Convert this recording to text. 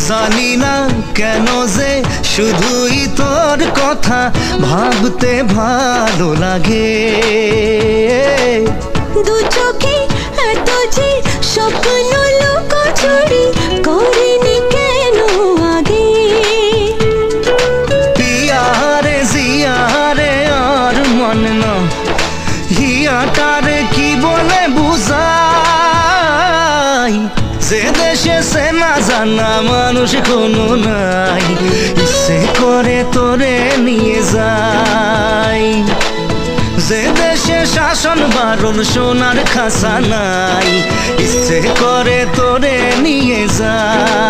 জানি না কেন যে শুধুই তোর কথা ভাবতে ভালো লাগে। দু চোখে এত যে স্বপ্ন লুকোচুরি করিনি কেন আগে। পিয়ারে জিয়ারে আর মন না হিয়াটারে কি বলে বুঝাই, যে দেশে সে না জানা মানুষ কোনো নাই, ইচ্ছে করে তোরে নিয়ে যাই। যে দেশে শাসন বারণ সোনার খাসা নাই, ইচ্ছে করে তোরে নিয়ে যাই।